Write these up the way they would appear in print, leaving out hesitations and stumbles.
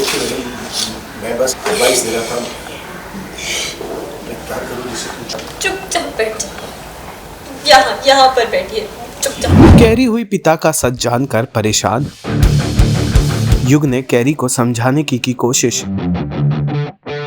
मैं बस एडवाइस दे रहा था, मैं क्या करूं जिसे पूछूं। चुपचाप बैठ जाइए, यहाँ पर बैठिए चुपचाप। कैरी हुई पिता का सच जानकर परेशान, युग ने कैरी को समझाने की कोशिश।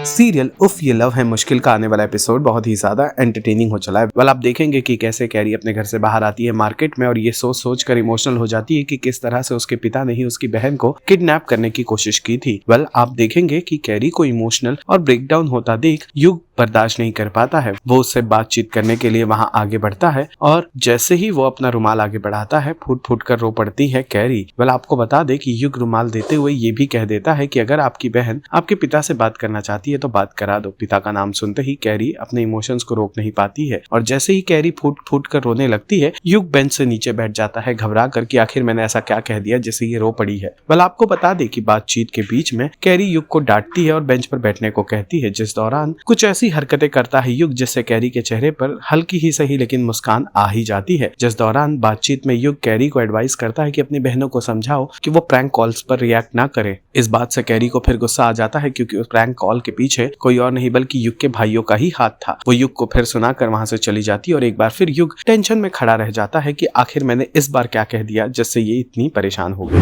सीरियल उफ ये लव है मुश्किल का आने वाला एपिसोड बहुत ही ज्यादा एंटरटेनिंग हो चला है। वेल आप देखेंगे कि कैसे कैरी अपने घर से बाहर आती है मार्केट में और ये सोच सोच कर इमोशनल हो जाती है कि किस तरह से उसके पिता ने ही उसकी बहन को किडनैप करने की कोशिश की थी। वेल आप देखेंगे कि कैरी को इमोशनल और ब्रेकडाउन होता देख युग बर्दाश्त नहीं कर पाता है। वो उससे बातचीत करने के लिए वहां आगे बढ़ता है और जैसे ही वो अपना रुमाल आगे बढ़ाता है फूट फूट कर रो पड़ती है कैरी। वेल आपको बता दे कि युग रुमाल देते हुए ये भी कह देता है कि अगर आपकी बहन आपके पिता से बात करना चाहती है तो बात करा दो। पिता का नाम सुनते ही कैरी अपने इमोशंस को रोक नहीं पाती है और जैसे ही कैरी फूट फूट कर रोने लगती है युग बेंच से नीचे बैठ जाता है घबरा कर कि आखिर मैंने ऐसा क्या कह दिया जिससे ये रो पड़ी है। वेल आपको बता दे कि बातचीत के बीच में कैरी युग को डांटती है और बेंच पर बैठने को कहती है, जिस दौरान कुछ ऐसी हरकतें करता है युग जिससे कैरी के चेहरे पर हल्की ही सही लेकिन मुस्कान आ ही जाती है। जिस दौरान बातचीत में युग कैरी को एडवाइस करता है कि अपनी बहनों को समझाओ कि वो प्रैंक कॉल्स पर रिएक्ट ना करे। इस बात से कैरी को फिर गुस्सा आ जाता है क्योंकि उस प्रैंक कॉल के पीछे कोई और नहीं बल्कि युग के भाइयों का ही हाथ था। वो युग को फिर सुनाकर वहां से चली जाती है और एक बार फिर युग टेंशन में खड़ा रह जाता है कि आखिर मैंने इस बार क्या कह दिया जिससे ये इतनी परेशान हो गई।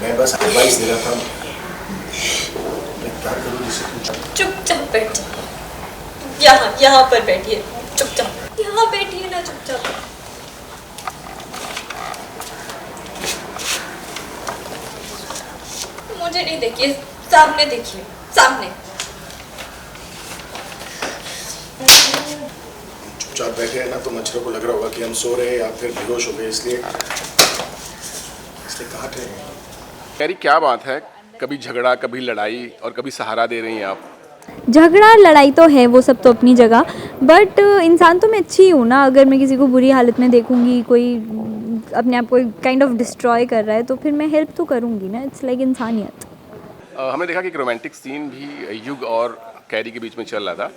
मैं बस एडवाइस दे रहा था, मैं क्या करूं जिसे पूछूं। चुपचाप बैठ जाइए, यहाँ पर बैठिए चुपचाप, यहाँ बैठिए ना चुपचाप। मुझे नहीं देखिए, सामने देखिए, सामने। चुपचाप बैठे हैं ना तो मच्छरों को लग रहा होगा कि हम सो रहे हैं या फिर बेहोश हो गए, इसलिए काट रहे हैं। कैरी क्या बात है, कभी झगड़ा कभी लड़ाई और कभी सहारा दे रही हैं आप। झगड़ा लड़ाई तो है, वो सब तो अपनी जगह, बट इंसान तो मैं अच्छी हूँ ना। अगर मैं किसी को बुरी हालत में देखूंगी, कोई अपने आप को काइंड ऑफ डिस्ट्रॉय कर रहा है तो फिर मैं हेल्प तो करूँगी ना। इट्स लाइक इंसानियत। हमने देखा कि एक रोमांटिक सीन भी युग और कैरी के बीच में चल रहा था।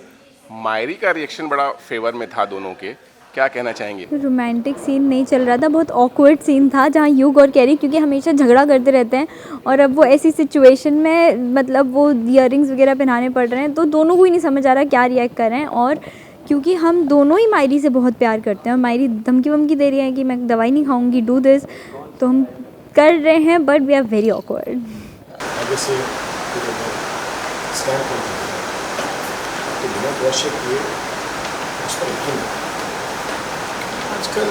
मायरी का रिएक्शन बड़ा फेवर में था दोनों के, क्या कहना चाहेंगे। रोमांटिक सीन नहीं चल रहा था, बहुत ऑकवर्ड सीन था जहाँ युग और कैरी क्योंकि हमेशा झगड़ा करते रहते हैं और अब वो ऐसी सिचुएशन में मतलब वो ईयरिंग्स वगैरह पहनाने पड़ रहे हैं तो दोनों को ही नहीं समझ आ रहा क्या रिएक्ट कर रहे हैं। और क्योंकि हम दोनों ही मायरी से बहुत प्यार करते हैं और मायरी धमकी वमकी दे रही है कि मैं दवाई नहीं खाऊंगी, डू दिस, तो हम कर रहे हैं but we are very awkward. आगे से स्कैन कर तो बिना क्रॉस चेक किए उस पर यकीन नहीं। आजकल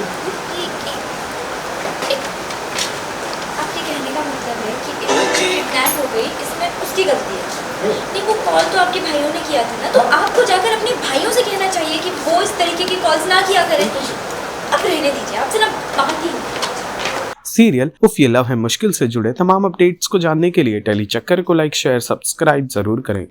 आपके कहने का मतलब है कि किडनैप हो गई, इसमें उसकी गलती है? नहीं, वो कॉल तो आपके भाइयों ने किया था ना, तो आपको जाकर अपने भाइयों से कहना चाहिए कि वो इस तरीके की कॉल्स ना किया करें। अब रहने दीजिए, आपसे ना बात ही नहीं। सीरियल उफ ये लव है मुश्किल से जुड़े तमाम अपडेट्स को जानने के लिए टेली चक्कर को लाइक शेयर सब्सक्राइब जरूर करें।